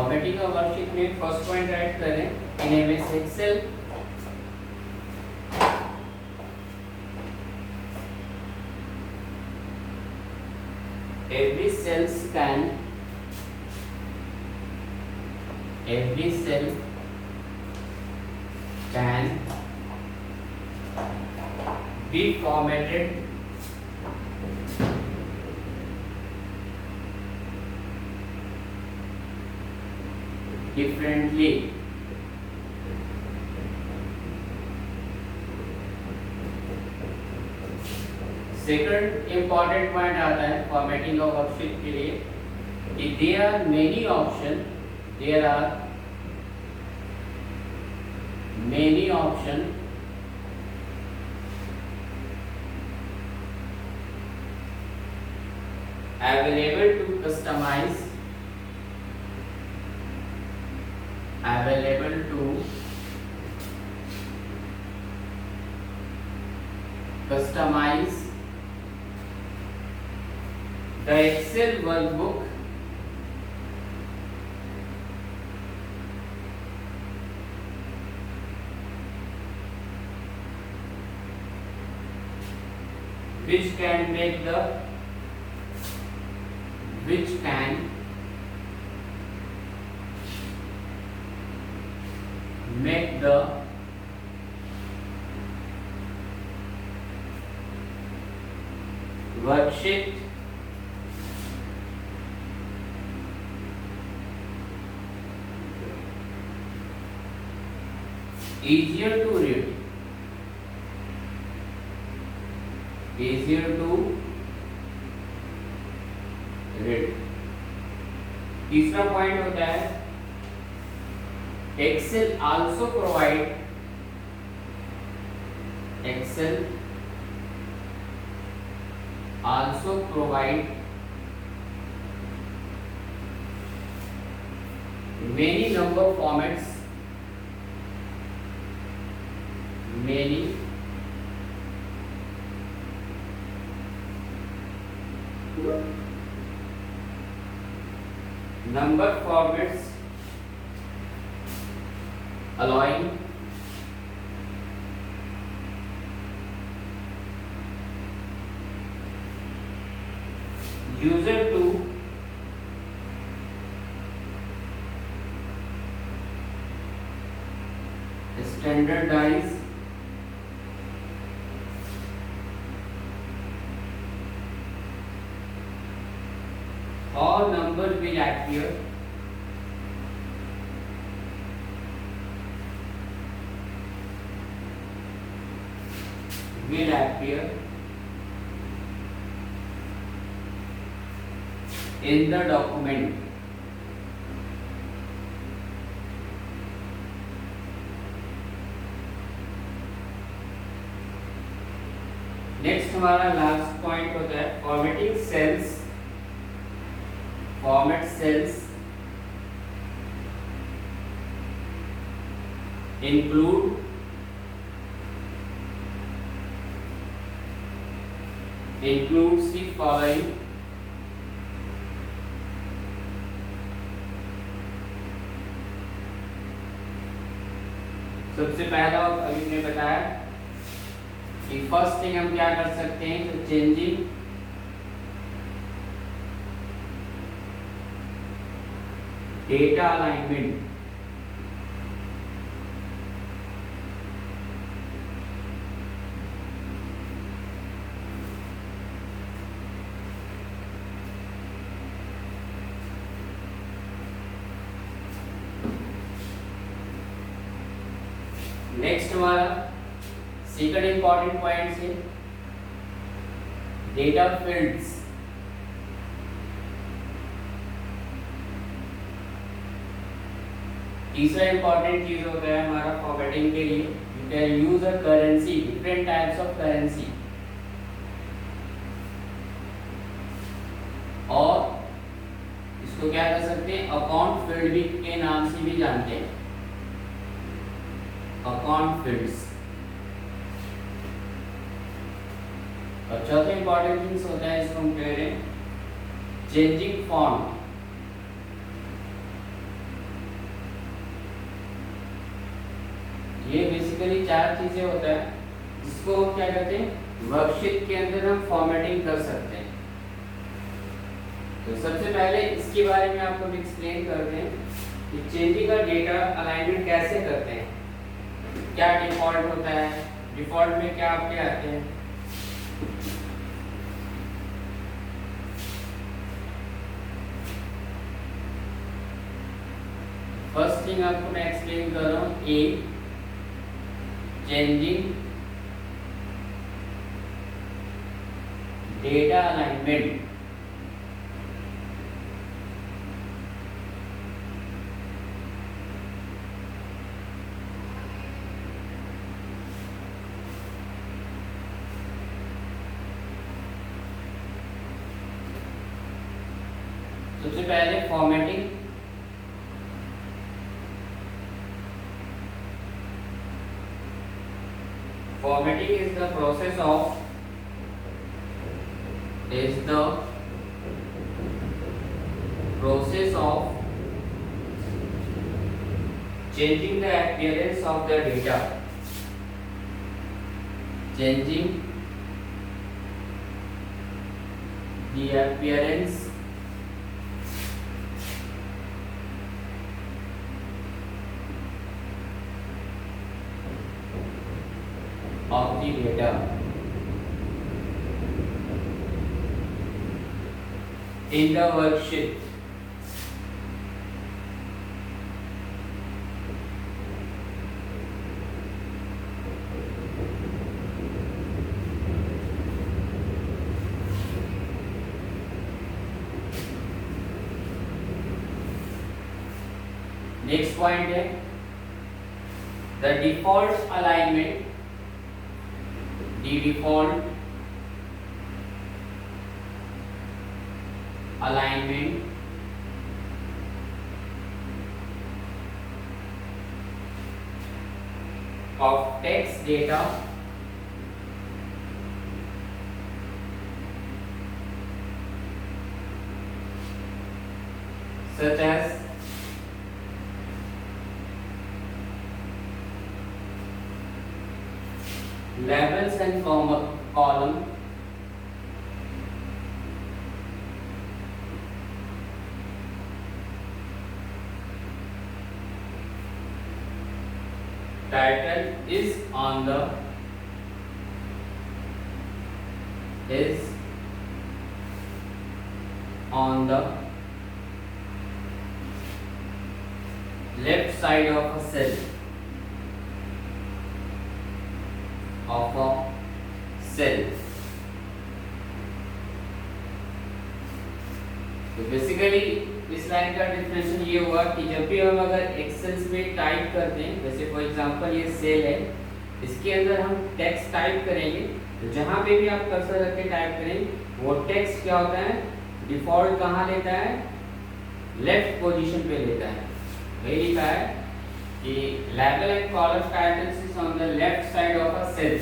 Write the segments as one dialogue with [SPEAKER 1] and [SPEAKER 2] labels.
[SPEAKER 1] Formatting का worksheet में first point write करें in MS Excel every cell can be formatted differently. Second important point आता है formatting of worksheet के लिए कि there are many option available to customize the Excel workbook which can make the worksheet easier to read. तीसरा point होता है Excel also provide many number formats, allowing user to standardize all numbers will appear in the document. Next हमारा last point होता है formatting cells include the following: सबसे पहला अभी ने बताया कि फर्स्ट थिंग हम क्या कर सकते हैं, तो चेंजिंग डेटा अलाइनमेंट, नेक्स्ट हमारा सेकंड इंपॉर्टेंट पॉइंट है डेटा फील्ड्स। तीसरा इंपॉर्टेंट चीज होता है हमारा फॉर्मेटिंग के लिए, you can use a currency, different types of currency, और इसको क्या कर सकते हैं, अकाउंट फील्ड भी के नाम से भी जानते हैं, अकाउंट फील्ड्स। और चौथा इंपॉर्टेंट थिंग्स होता है, इसको हम कह रहे हैं चेंजिंग फॉन्ट, ये बेसिकली चार चीजें होता है जिसको हम क्या कहते हैं, वर्कशीट के अंदर हम फॉर्मेटिंग कर सकते हैं। तो सबसे पहले इसके बारे में आपको एक्सप्लेन करते हैं कि चेंजिंग का डेटा अलाइनमेंट कैसे करते हैं, क्या डिफॉल्ट होता है, डिफॉल्ट में क्या आपके आते हैं। फर्स्ट थिंग आपको मैं एक्सप्लेन कर रहा हूँ, ए चेंजिंग डेटा अलाइनमेंट। सबसे पहले formatting. Formatting is the process of changing the appearance of the data. Changing the appearance of the data in the worksheet. Next point है the default alignment. The default alignment of text data such as labels and column, title is on the left side of a cell तो basically इस line का definition ये हुआ कि जब भी हम अगर एक्सेल्स में टाइप करते हैं, जैसे फॉर एग्जांपल ये सेल है, इसके अंदर हम टेक्स्ट टाइप करेंगे, तो जहाँ पे भी आप कर्सर रख के टाइप करेंगे वो टेक्स्ट क्या होता है, डिफॉल्ट कहाँ लेता है, लेफ्ट पोजीशन पे लेता है। वही लिखा है कि label and column titles is on the left side of a cell.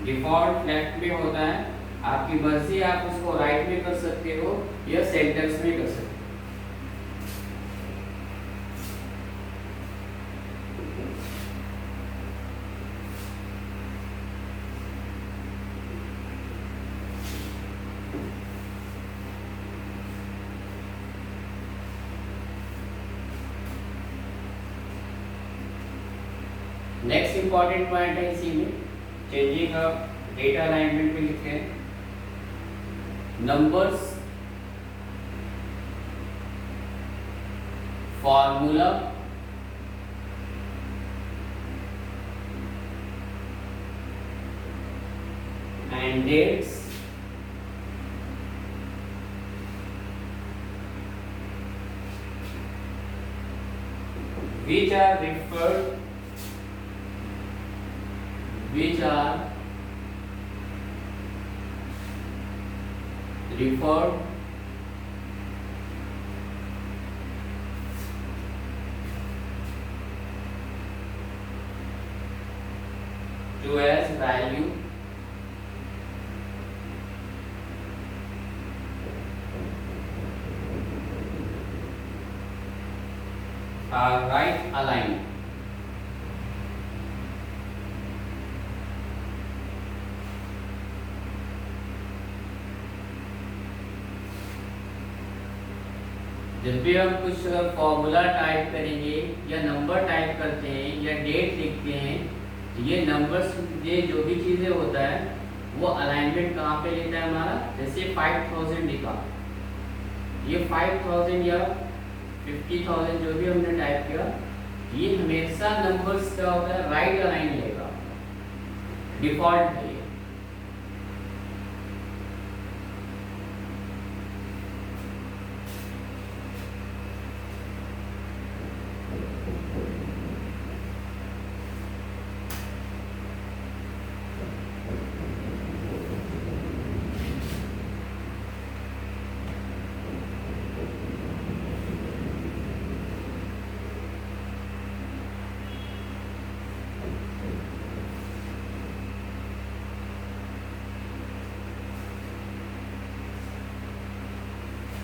[SPEAKER 1] Default left में होता है, आपकी मर्जी आप उसको राइट में कर सकते हो या सेंटर्स में कर सकते हो। नेक्स्ट इंपॉर्टेंट पॉइंट है इसी में, चेंजिंग डेटा अलाइनमेंट में लिखते हैं numbers, formula, and dates which are referred to as value are right aligned. जब भी हम कुछ फॉर्मूला टाइप करेंगे या नंबर टाइप करते हैं या डेट लिखते हैं, तो ये नंबर्स, ये जो भी चीज़ें होता है वो अलाइनमेंट कहाँ पे लेता है हमारा। जैसे 5000 लिखा, ये 5000 या 50,000 जो भी हमने टाइप किया, ये हमेशा नंबर्स क्या होता है, राइट अलाइन लेगा, डिफॉल्ट है ये।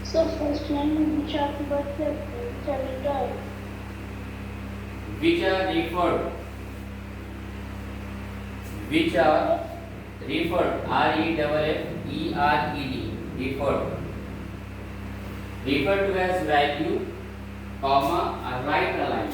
[SPEAKER 2] So first line which are which are referred.
[SPEAKER 1] Which are referred, which are referred, R-E-F-F-E-R-E-D, referred, referred to as value, comma, a right align.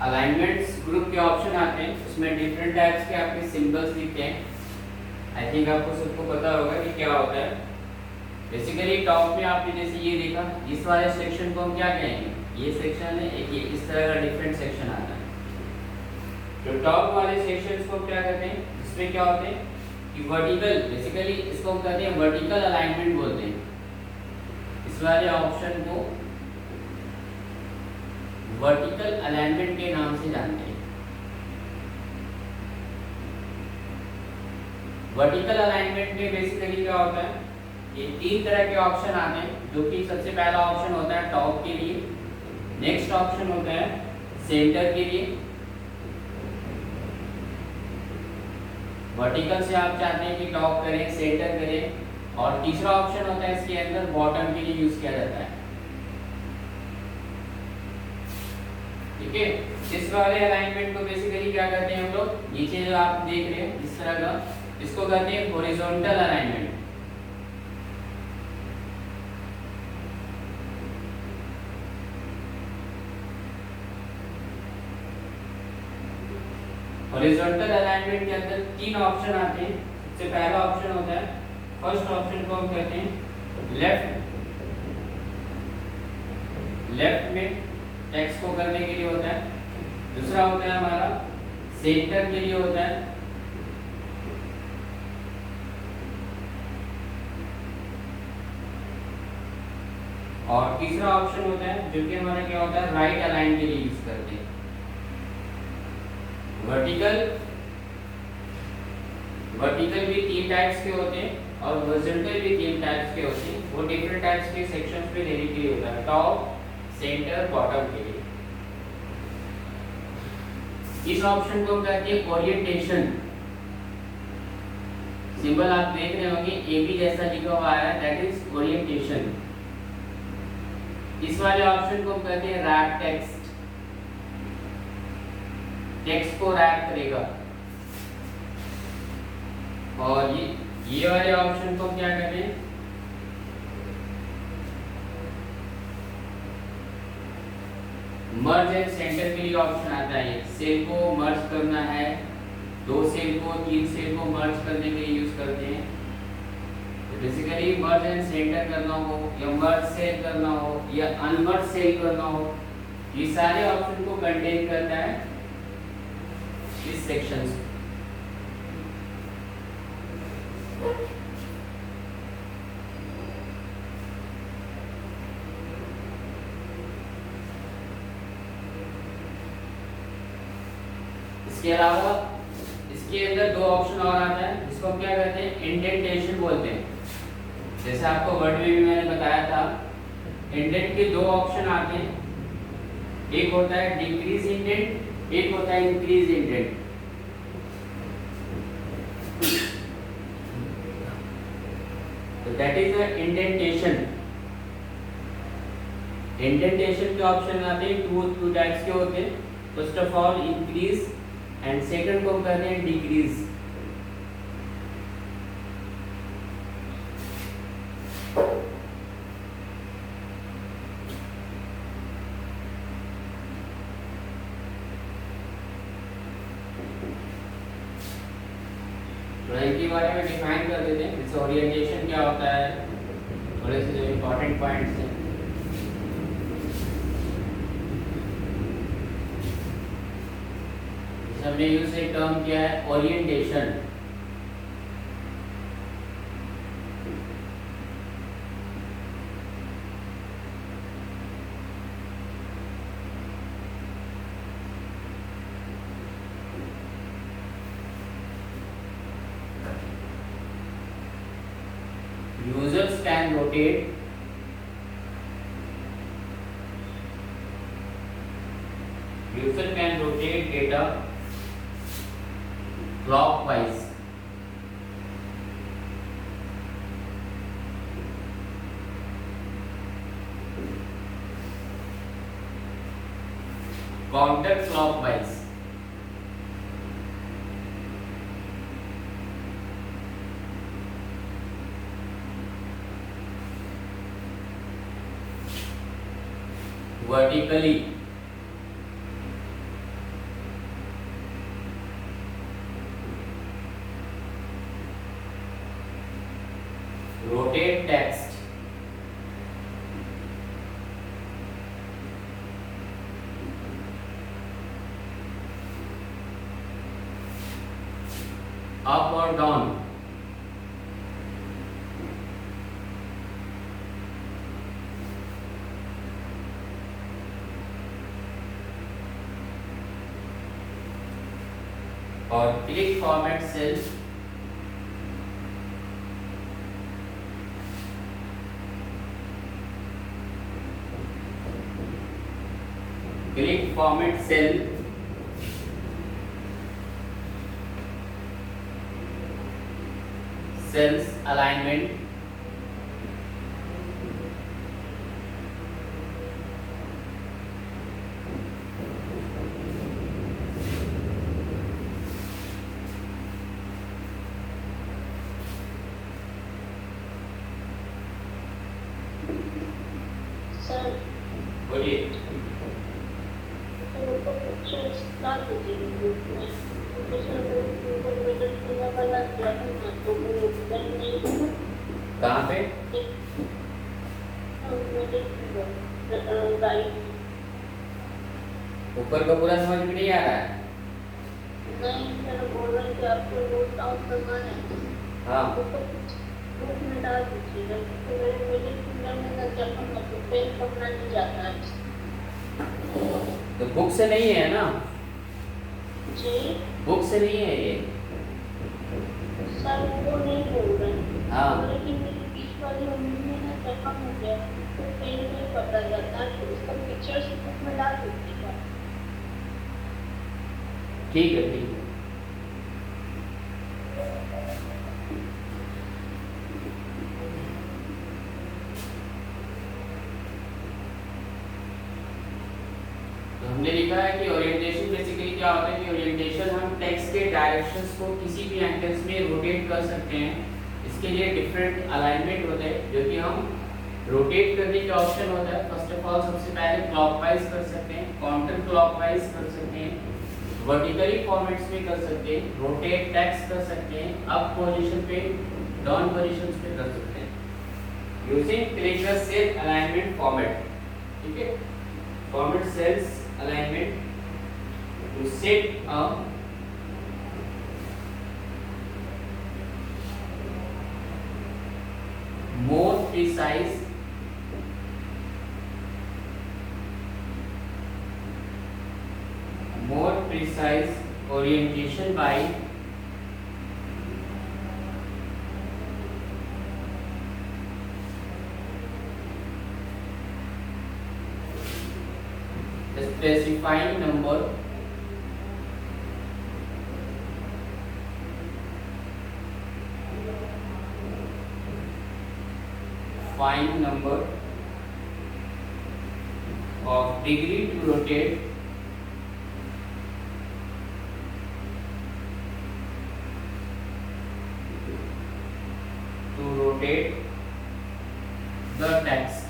[SPEAKER 1] Alignments group के ऑप्शन आते हैं, उसमें डिफरेंट टाइप्स के आपके symbols दिखते हैं। आई थिंक आपको सबको पता होगा कि क्या होता है। बेसिकली टॉप में आपने जैसे ये देखा, इस वाले सेक्शन को हम क्या कहेंगे, ये सेक्शन है, एक ये इस तरह का डिफरेंट सेक्शन आता है। तो टॉप वाले सेक्शंस को क्या कहते हैं, इसमें क्या होते हैं कि वर्टिकल, बेसिकली इसको हम कहते हैं वर्टिकल अलाइनमेंट बोलते हैं। इस वाले ऑप्शन को वर्टिकल अलाइनमेंट के नाम से जानते हैं। वर्टिकल अलाइनमेंट में बेसिकली क्या होता है ये तीन तरह के ऑप्शन आते हैं, जो कि सबसे पहला ऑप्शन होता है टॉप के लिए, नेक्स्ट ऑप्शन होता है सेंटर के लिए, वर्टिकल से आप चाहते हैं कि टॉप करें, सेंटर करें, और तीसरा ऑप्शन होता है इसके अंदर बॉटम के लिए यूज किया जाता है। ठीक है, इस वाले अलाइनमेंट को बेसिकली क्या करते हैं हम लोग, नीचे जो आप देख रहे हैं इस तरह का, इसको कहते हैं हॉरिजॉन्टल अलाइनमेंट। हॉरिजॉन्टल अलाइनमेंट के अंदर तीन ऑप्शन आते हैं। सबसे पहला ऑप्शन होता है, फर्स्ट ऑप्शन को हम कहते हैं लेफ्ट में टेक्स्ट को करने के लिए होता है। दूसरा होता है हमारा सेंटर के लिए होता है, और तीसरा ऑप्शन होता है जो कि हमारा क्या होता है, राइट अलाइन के लिए यूज करते हैं। वर्टिकल भी तीन टाइप्स के होते हैं और हॉरिजॉन्टल भी तीन टाइप्स के होते हैं। वो डिफरेंट टाइप्स के सेक्शंस पे लेने के लिए होता है, टॉप, सेंटर, बॉटम के लिए। इस ऑप्शन को कहते हैं ओरिएंटेशन। सिंबल आप देख रहे होंगे ए बी जैसा लिखा हुआ है, दैट इज ओरिएंटेशन। इस वाले ऑप्शन को कहते हैं रैप टेक्स्ट, टेक्स्ट को रैप करेगा। और ये वाले ऑप्शन को क्या कहते हैं, मर्ज एंड सेंटर के लिए ऑप्शन आता है। सेल को मर्ज करना है, दो सेल को, तीन सेल को मर्ज करने के लिए यूज करते हैं। तो बेसिकली मर्ज एंड सेंटर करना हो, या मर्ज सेल करना हो, या अनमर्ज सेल करना हो, ये सारे ऑप्शन को कंटेन करता है इस सेक्शन से। इसके अलावा इसके अंदर दो ऑप्शन और आता है, जिसको क्या कहते हैं, इंडेंटेशन बोलते हैं। जैसे आपको वर्ड में भी मैंने बताया था, इंडेंट के दो ऑप्शन आते हैं, एक होता है डिक्रीज इंडेंट, एक होता है इंक्रीज इंडेंट। तो that is the indentation. Indentation के ऑप्शन आते हैं, टू टाइप्स के होते हैं। First of all increase, and second को कहते हैं डिक्रीज। थोड़ा इनके बारे में डिफाइन कर देते हैं, जैसे ओरिएंटेशन क्या होता है, थोड़े से जो इम्पोर्टेंट पॉइंट्स हैं। हमने यूज एक टर्म किया है orientation. Users can rotate data clockwise. Counterclockwise. Vertically. Rotate text. Up or down. और click format cells. format cell, cells alignment,
[SPEAKER 2] sir
[SPEAKER 1] बोलिए।
[SPEAKER 2] तो वो पिक्चर्स डाल दीजिए ग्रुप में, तो सर वो मिडिल फिंगर वाला जो है ना, तो वो डन नहीं है।
[SPEAKER 1] कहाँ पे?
[SPEAKER 2] Middle finger right.
[SPEAKER 1] ऊपर का पूरा समझ में नहीं आ रहा है?
[SPEAKER 2] नहीं सर, बोल रहे हैं कि आपको नोट डाउन करना है,
[SPEAKER 1] हाँ,
[SPEAKER 2] तो ग्रुप में डाल दीजिएगा, क्योंकि मेरे मिडिल फिंगर में ना जब हम पेन पकड़ना नहीं जाता है।
[SPEAKER 1] तो बुक से नहीं है ना?
[SPEAKER 2] जी
[SPEAKER 1] बुक से नहीं है ये।
[SPEAKER 2] सर वो नहीं बोल रहे हैं,
[SPEAKER 1] हाँ,
[SPEAKER 2] लेकिन मेरी बीच वाली उंगली में ना जख्म हो गया, तो पेन नहीं पकड़ा जाता, तो उसका पिक्चर्स बुक में डाल दीजिएगा।
[SPEAKER 1] ठीक है, ठीक है। तो हमने लिखा है कि ओरिएंटेशन बेसिकली क्या होता है कि ओरिएंटेशन हम टेक्स्ट के डायरेक्शंस को किसी भी एंगल्स में रोटेट कर सकते हैं। इसके लिए डिफरेंट अलाइनमेंट होते हैं जो कि हम रोटेट करने के ऑप्शन होता है। फर्स्ट ऑफ ऑल सबसे पहले क्लॉकवाइज कर सकते हैं, काउंटर क्लॉकवाइज कर सकते हैं, वर्टिकली फॉर्मेट्स में कर सकते हैं, रोटेट टेक्स्ट कर सकते हैं, अप पोजीशन पे, डाउन पोजीशंस पे कर सकते हैं using clicker cell alignment format. ठीक है, format cells alignment to set a more precise orientation by specifying number fine number of degree to rotate the text।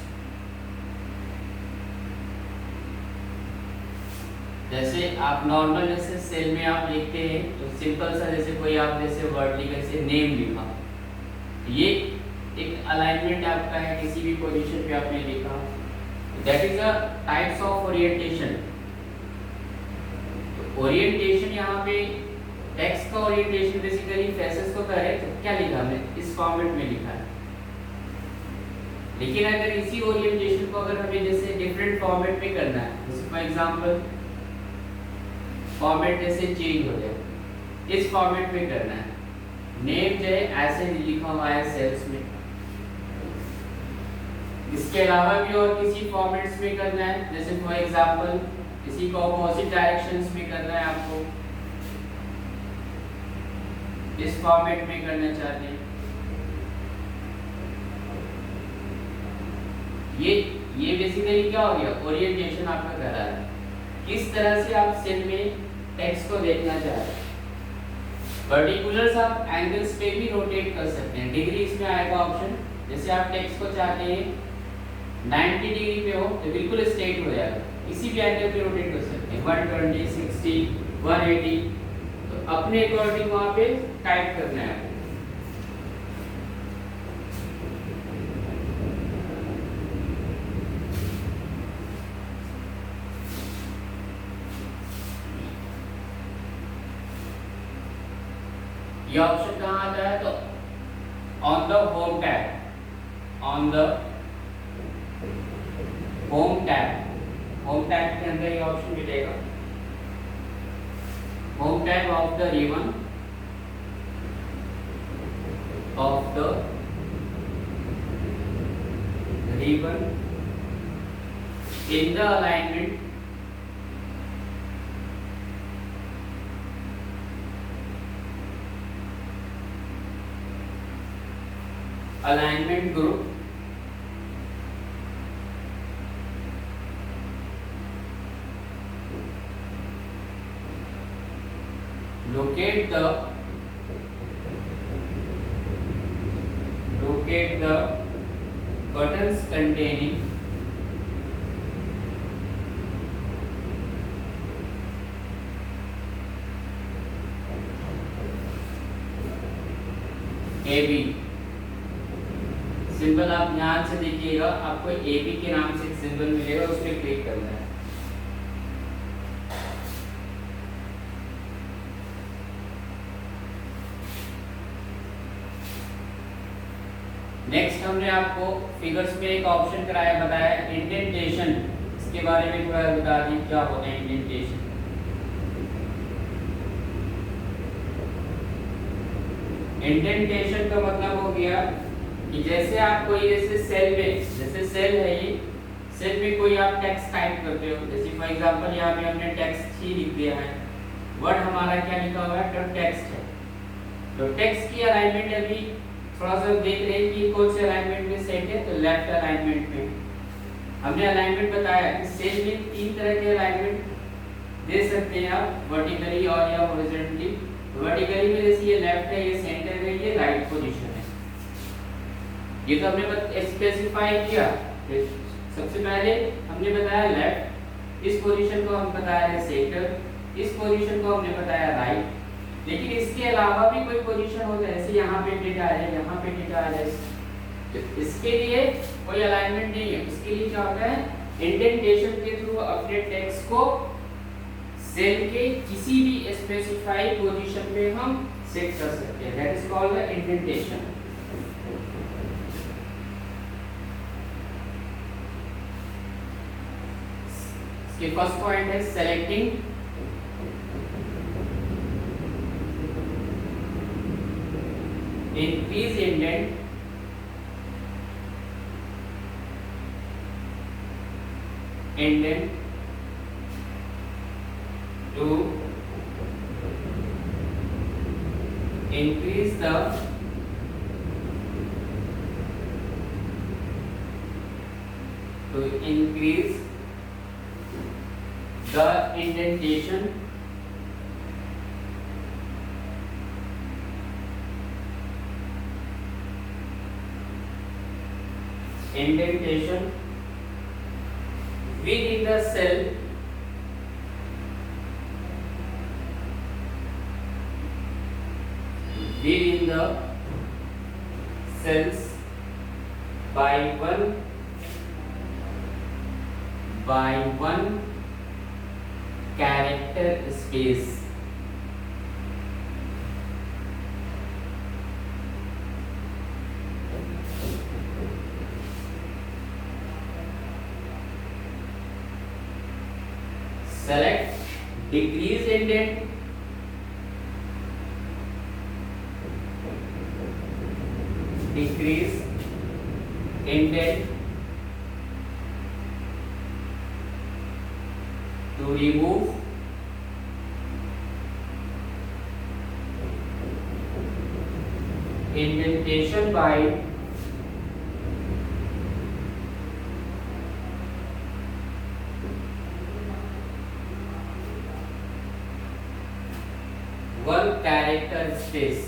[SPEAKER 1] जैसे आप नॉर्मल जैसे सेल में आप लिखते हैं तो सिंपल सा जैसे कोई आप जैसे वर्ड लिखा जैसे नेम लिखा, ये एक अलाइनमेंट आपका है, किसी भी पोजीशन पे आपने लिखा, that is a types of orientation. Orientation यहाँ पे टेक्स्ट का ओरिएंटेशन बेसिकली फेसेस को कर रहे हैं, तो क्या लिखा हमने इस फॉर्मेट में लिखा है। लेकिन अगर इसी ओरिएंटेशन को अगर हमें जैसे डिफरेंट फॉर्मेट में करना है, जैसे फॉर एग्जांपल फॉर्मेट जैसे चेंज हो जाए, इस फॉर्मेट में करना है, नेम जो है ऐसे लिखा हुआ है सेल्स में, इसके अलावा भी और किसी फॉर्मेट्स में करना है, जैसे फॉर एग्जांपल किसी को ऑपोजिट डायरेक्शंस में करना है, आपको इस फॉर्मेट में करना चाहते हैं, ये बेसिकली क्या हो गया, ओरिएंटेशन आपका कर रहा है, किस तरह से आप सेल में टेक्स्ट को देखना चाह रहे हैं। पर्टिकुलर्स आप एंगल्स पे भी रोटेट कर सकते हैं, डिग्री इसमें आएगा ऑप्शन, जैसे आप टेक्स्ट को चाहते हैं 90 डिग्री पे हो तो बिल्कुल स्ट्रेट हो जाएगा, किसी भी एंगल पे रोटेट कर सकते हैं, 120, 60, 180, तो अपने अकॉर्डिंग वहां पे टाइप करना है आपको। ये ऑप्शन कहाँ आता है, तो on the home tab, on the home tab, home tab के अंदर ये ऑप्शन मिलेगा, home tab of the ribbon in the alignment alignment group, locate the buttons containing AB। Symbol आप ध्यान से देखिएगा, आपको AB के नाम से एक सिंबल मिलेगा, उस पर क्लिक करना है। नेक्स्ट हमने आपको फिगर्स में एक ऑप्शन कराया बताया इंडेंटेशन, इसके बारे में थोड़ा बता दी क्या होता है इंडेंटेशन। इंडेंटेशन का मतलब हो गया कि जैसे आप कोई ऐसे सेल में, जैसे सेल है ये, सेल में कोई आप टेक्स्ट टाइप करते हो, जैसे फॉर एग्जांपल यहाँ पे हमने टेक्स्ट ही लिख दिया है, वर्ड हमारा क्या लिखा हुआ है, तो टेक्स्ट है। तो टेक्स्ट की अलाइनमेंट अभी थोड़ा सा देख रहे हैं कि कौन से अलाइनमेंट में सेट है, तो लेफ्ट अलाइनमेंट में। हमने अलाइनमेंट बताया कि सेल में 3 तरह के अलाइनमेंट दे सकते हैं आप, वर्टिकली और या हॉरिजॉन्टली। वर्टिकली में जैसे ये लेफ्ट है, ये सेंटर है, ये राइट पोजीशन है। ये तो हमने स्पेसिफाई किया। सबसे पहले हमने बताया लेफ्ट, इस पोजीशन को हम बताया है सेंटर, इस पोजीशन को हमने बताया राइट। लेकिन इसके अलावा भी कोई पोजीशन होता है, जैसे यहाँ पे डेटा है, यहाँ पे डेटा है, इसके लिए कोई अलाइनमेंट नहीं है। इसके लिए क्या होता है, इंडेंटेशन के थ्रू अपने टेक्स्ट को सेल के किसी भी स्पेसिफाइड पोजीशन पे हम सेट कर सकते हैं, that is called the indentation. इसके फर्स्ट पॉइंट है selecting increase indent to increase the indentation within the cell within the cells by one character space। Select decrease indent, to remove indentation by one character space।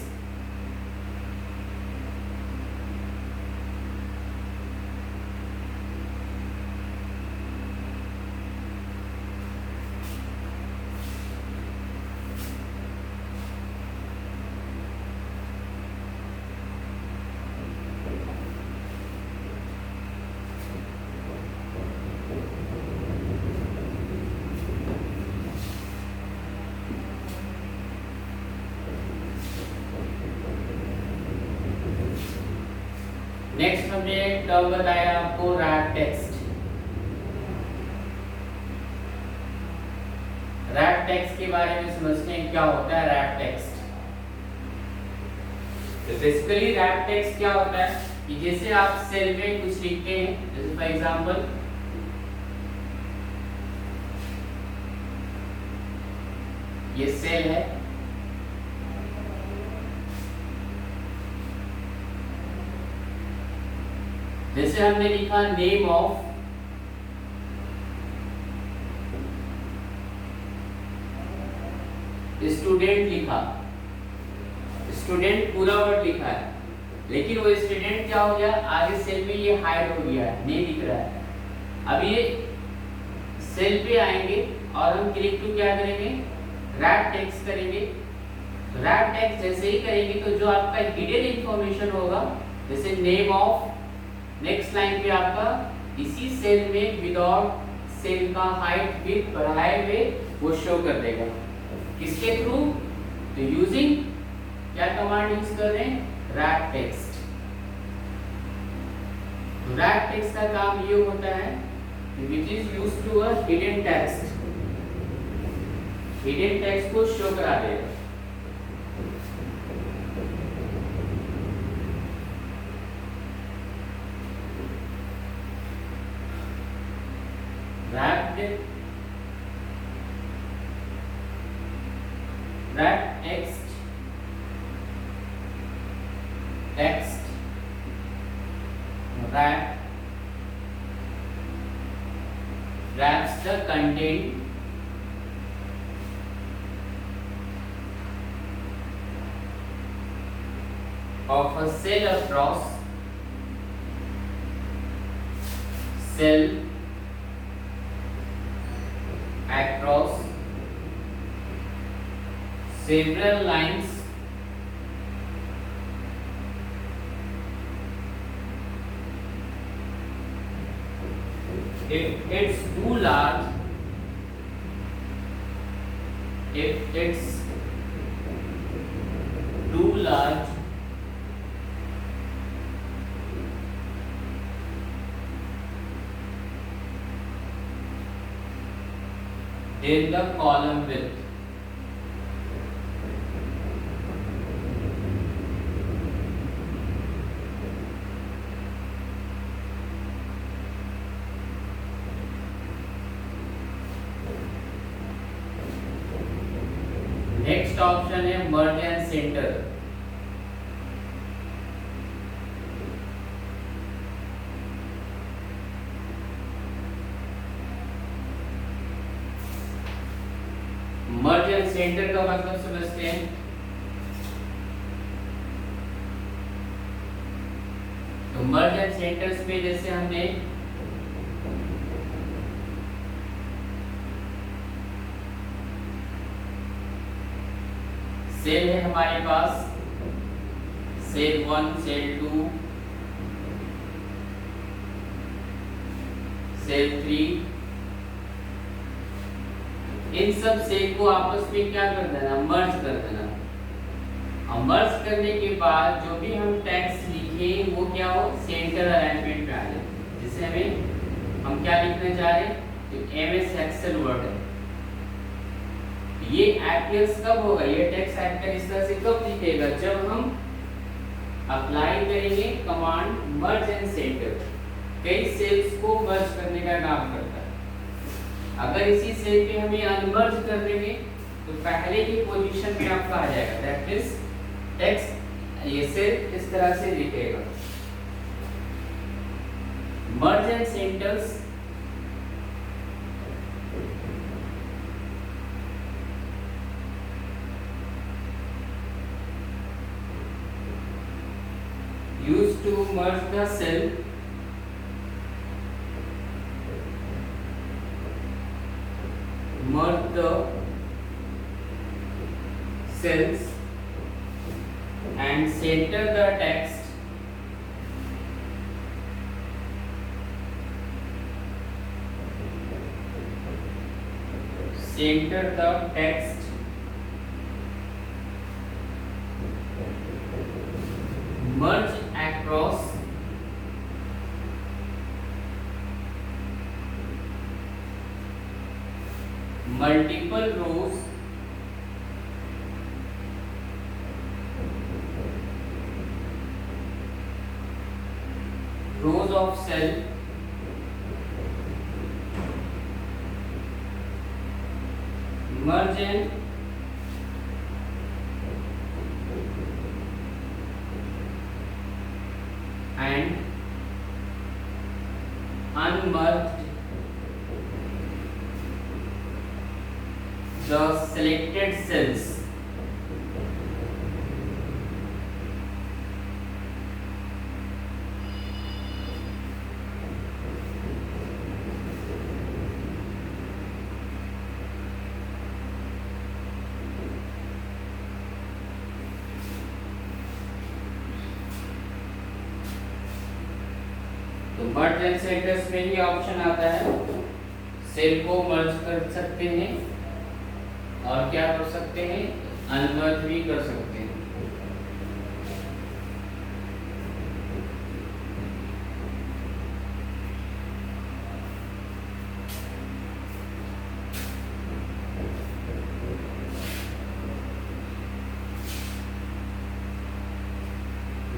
[SPEAKER 1] Next हमने एक term बताया आपको wrap text. Wrap text के बारे में समझते हैं क्या होता है रैप टेक्स्ट। तो बेसिकली रैप टेक्स्ट क्या होता है कि जैसे आप सेल में कुछ लिखते हैं, जैसे फॉर एग्जांपल ये सेल है, जैसे हमने लिखा नेम ऑफ स्टूडेंट लिखा, स्टूडेंट पूरा वर्ड लिखा है, लेकिन वो स्टूडेंट क्या हो गया, आगे सेल में ये हाइड हो गया है, नहीं दिख रहा है। अब ये सेल पे आएंगे और हम क्लिक टू क्या करेंगे, रैप टेक्स्ट करेंगे। रैप टेक्स्ट जैसे ही करेंगे तो जो आपका हिडन इंफॉर्मेशन होगा, जैसे नेम ऑफ, नेक्स्ट लाइन पे आपका इसी सेल में विदाउट सेल का हाइट विड्थ बढ़ाए हुए वो शो कर देगा। किसके थ्रू, तो यूजिंग क्या कमांड यूज कर रहे हैं, रैप टेक्स्ट। रैप टेक्स्ट का काम ये होता है which is used to a hidden text, hidden text को शो करा देगा। Wrap text wraps the content of a cell across several lines if it's too large, then the column width next option है merge and centre. Merge and centre का मतलब समझते हैं। तो मर्ज and centres में जैसे हमने सेल है हमारे पास, सेल 1, सेल 2, सेल 3, इन सब सेल को आपस में क्या कर देना, मर्ज कर देना। और मर्ज करने के बाद जो भी हम टेक्स्ट लिखे वो क्या हो, सेंटर अलाइनमेंट में आ जाए। जैसे हम क्या लिखने जा रहे हैं, तो एमएस एक्सेल वर्ड है, ये अपीयर्स कब होगा, ये टेक्स्ट आइकन इस तरह से कब दिखेगा, जब हम अप्लाई करेंगे कमांड मर्ज एंड सेंटर। कई सेल्स को मर्ज करने का काम करता है। अगर इसी सेल पे हमें अनमर्ज कर देंगे तो पहले की पोजीशन में आपका आ जाएगा, दैट इज टेक्स्ट, ये सेल इस तरह से दिखेगा। मर्ज and centres used to merge the cell cells and center the text merge across multiple rows of cell merge and unmerged the selected cells तो मर्ज एंड सेंटर्स में ही ऑप्शन आता है, cell को मर्ज कर सकते हैं और क्या कर सकते हैं, अनमर्ज भी कर सकते हैं।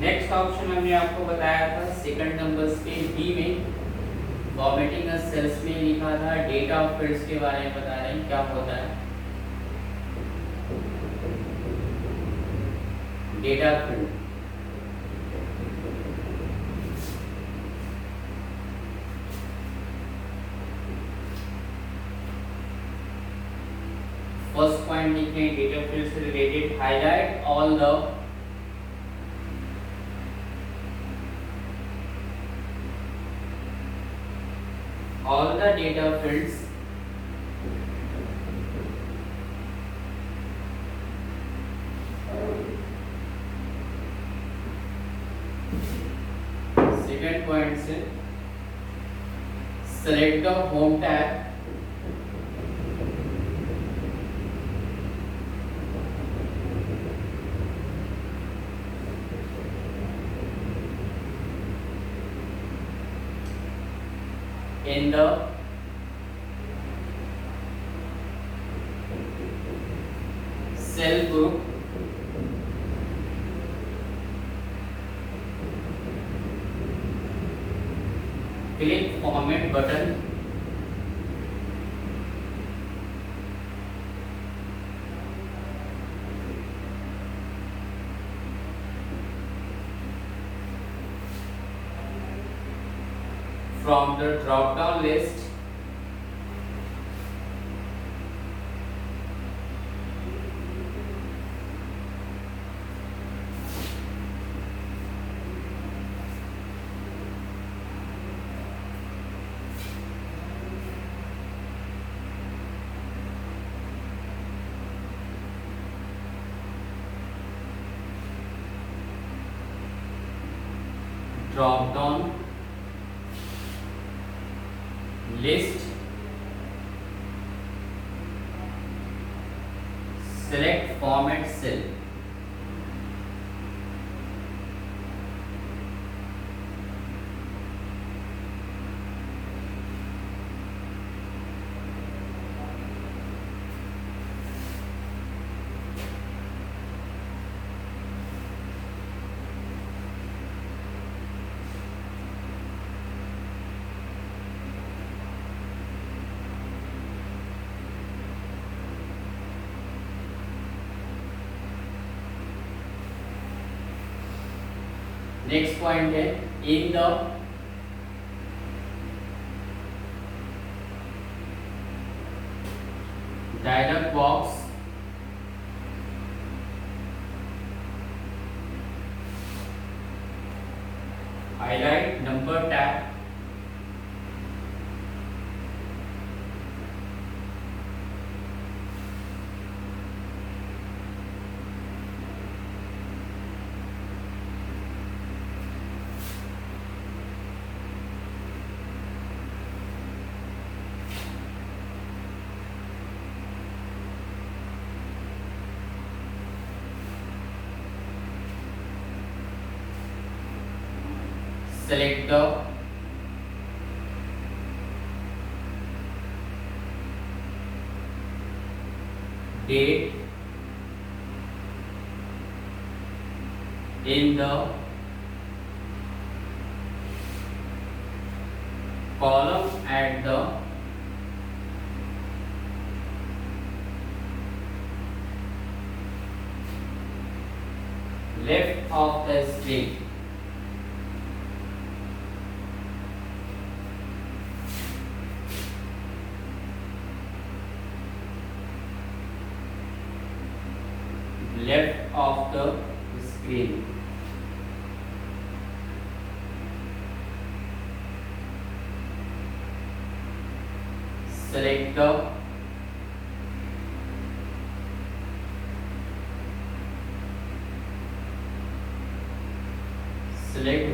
[SPEAKER 1] नेक्स्ट ऑप्शन हमने आपको बताया था सेकंड नंबर पे बी में, फॉर्मेटिंग अ सेल्स में लिखा था, डेटा ऑफ फील्ड्स के बारे में बता रहे हैं क्या होता है। डेटा फील्ड फर्स्ट पॉइंट लिखे, डेटा फील्ड से related highlight all the data fields second point से select the home tab in the cell group click format button from the drop down list drop down list select format cell next point है in the dialog box highlight number tab select the date in the column at the left of the string. of the screen. Select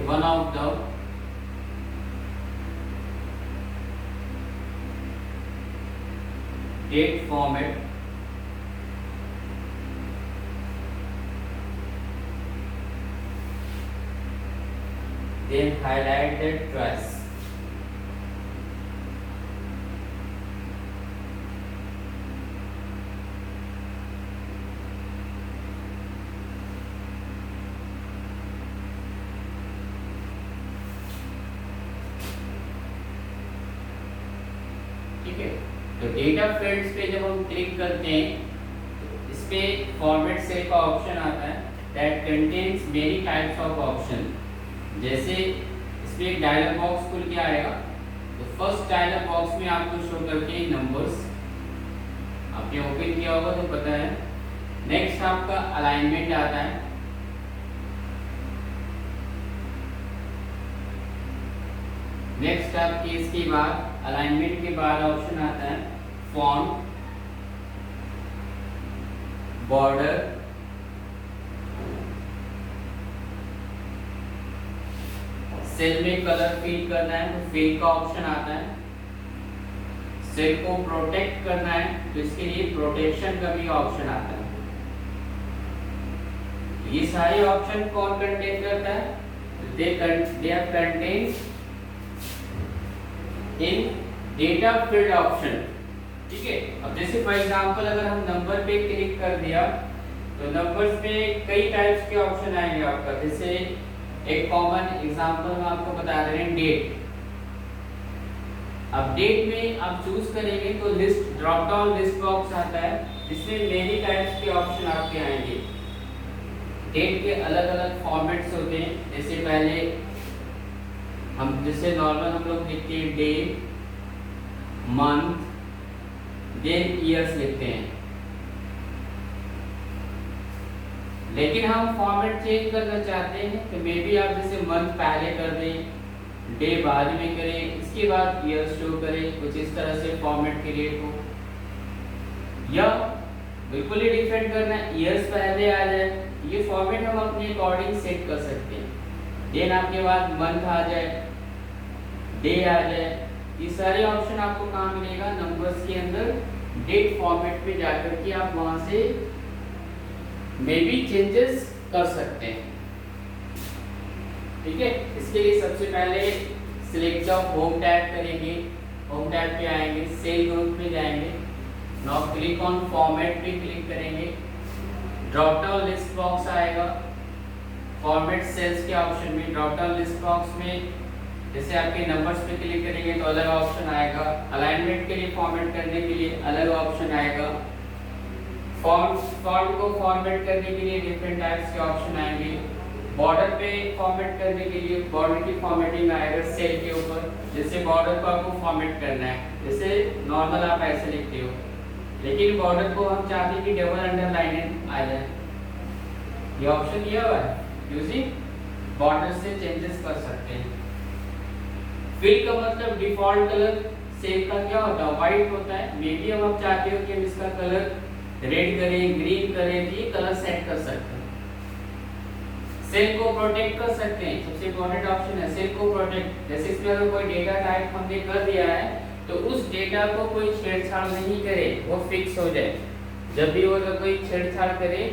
[SPEAKER 1] one of the date format, then highlight that twice. ठीक है, तो data fields पे जब हम click करते हैं, इस पे फॉर्मेट सेल का ऑप्शन आता है that contains many types of option. जैसे इसमें एक डायलॉग बॉक्स खुल के आएगा, तो फर्स्ट डायलॉग बॉक्स में आपको शो करते हैं नंबर्स, आपने ओपन किया होगा तो पता है। नेक्स्ट आपका अलाइनमेंट आता है, नेक्स्ट आपके इसके बाद अलाइनमेंट के बाद ऑप्शन आता है फॉन्ट, बॉर्डर, सेल में कलर फिल करना है तो फिल का ऑप्शन आता है, सेल को प्रोटेक्ट करना है तो इसके लिए प्रोटेक्शन का भी ऑप्शन आता है। ये सारे ऑप्शन कौन कंटेन करता है? They are contained in data field option. ठीक है, अब जैसे फॉर एग्जांपल अगर हम नंबर पे क्लिक कर दिया तो नंबर्स में कई टाइप्स के ऑप्शन आएंगे आपका। जैसे एक कॉमन एग्जांपल मैं आपको बता रहे हैं डेट। अब डेट में आप चूज करेंगे तो list drop down list box आता है, जिसमें मेनी टाइप्स के ऑप्शन आपके आएंगे। डेट के अलग अलग फॉर्मेट्स होते हैं, जैसे पहले हम जैसे नॉर्मल हम लोग लिखते हैं डे, मंथ, देन ईयर्स लिखते हैं, लेकिन हम फॉर्मेट चेंज करना चाहते हैं तो मे बी आप जैसे मंथ पहले कर दें, डे बाद में करें, इसके बाद ईयर शो करें, कुछ इस तरह से फॉर्मेट क्रिएट हो, या बिल्कुल ही डिफरेंट करना है, ईयर्स पहले आ जाए। ये फॉर्मेट हम अपने अकॉर्डिंग सेट कर सकते हैं। देन आपके बाद मंथ आ जाए, डे आ जाए, ये सारे ऑप्शन आपको कहाँ मिलेगा? नंबर्स के अंदर डेट फॉर्मेट पे जाकर के आप वहां से मे बी चेंजेस कर सकते हैं। ठीक है, इसके लिए सबसे पहले सिलेक्ट ऑफ होम टैब करेंगे, होम टैब पे आएंगे, सेल ग्रुप में जाएंगे, नाउ क्लिक ऑन फॉर्मेट पे क्लिक करेंगे, ड्रॉप डाउन लिस्ट बॉक्स आएगा, फॉर्मेट सेल्स के ऑप्शन में ड्रॉप डाउन लिस्ट बॉक्स में जैसे आपके नंबर्स पे क्लिक करेंगे तो अलग ऑप्शन आएगा, अलाइनमेंट के लिए फॉर्मेट करने के लिए अलग ऑप्शन आएगा, फॉन्ट को फॉर्मेट करने के लिए डिफरेंट टाइप्स के ऑप्शन आएंगे, बॉर्डर पे फॉर्मेट करने के लिए बॉर्डर की फॉर्मेटिंग आएगा सेल के ऊपर। जैसे बॉर्डर को आपको फॉर्मेट करना है, जैसे नॉर्मल आप ऐसे लिखते हो, लेकिन बॉर्डर को हम चाहते हैं कि डबल अंडरलाइन आ जाए, ये ऑप्शन दिया हुआ है, यूजिंग बॉर्डर से चेंजेस कर सकते हैं। फिल का मतलब डिफॉल्ट कलर सेल का क्या होता है? व्हाइट होता है। मे बी हम चाहते हो कि हम इसका कलर रेड करें, ग्रीन करें, तो ये कलर सेट कर सकते हैं। सेल को प्रोटेक्ट कर सकते हैं, सबसे इंपॉर्टेंट ऑप्शन है सेल को प्रोटेक्ट। जैसे इसमें अगर कोई डेटा टाइप हमने कर दिया है तो उस डेटा को कोई छेड़छाड़ नहीं करे, वो फिक्स हो जाए। जब भी वो अगर कोई छेड़छाड़ करे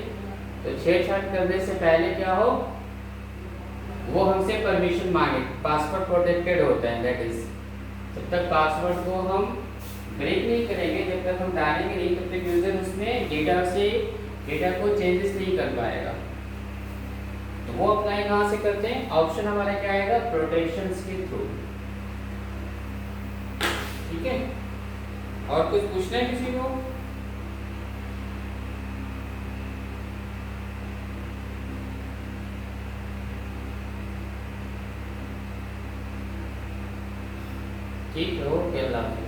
[SPEAKER 1] तो छेड़छाड़ करने से पहले क्या हो, वो हमसे परमिशन मांगे। पासवर्ड प्रोटेक्टेड होता है, दैट इज जब तक पासवर्ड को हम ब्रेक नहीं करेंगे, जब तक हम डालेंगे नहीं, तब तक यूजर उसमें डेटा को चेंजेस नहीं कर पाएगा। तो वो अप्लाई कहाँ से करते हैं? ऑप्शन हमारा क्या आएगा? प्रोटेक्शंस के थ्रू। ठीक है, और कुछ पूछना है किसी को? ठीक है, ओके, अल्लाह हाफिज़।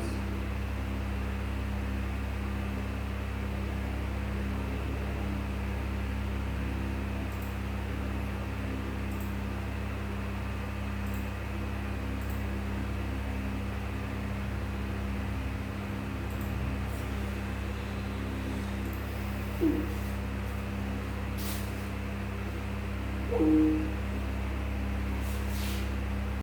[SPEAKER 2] तो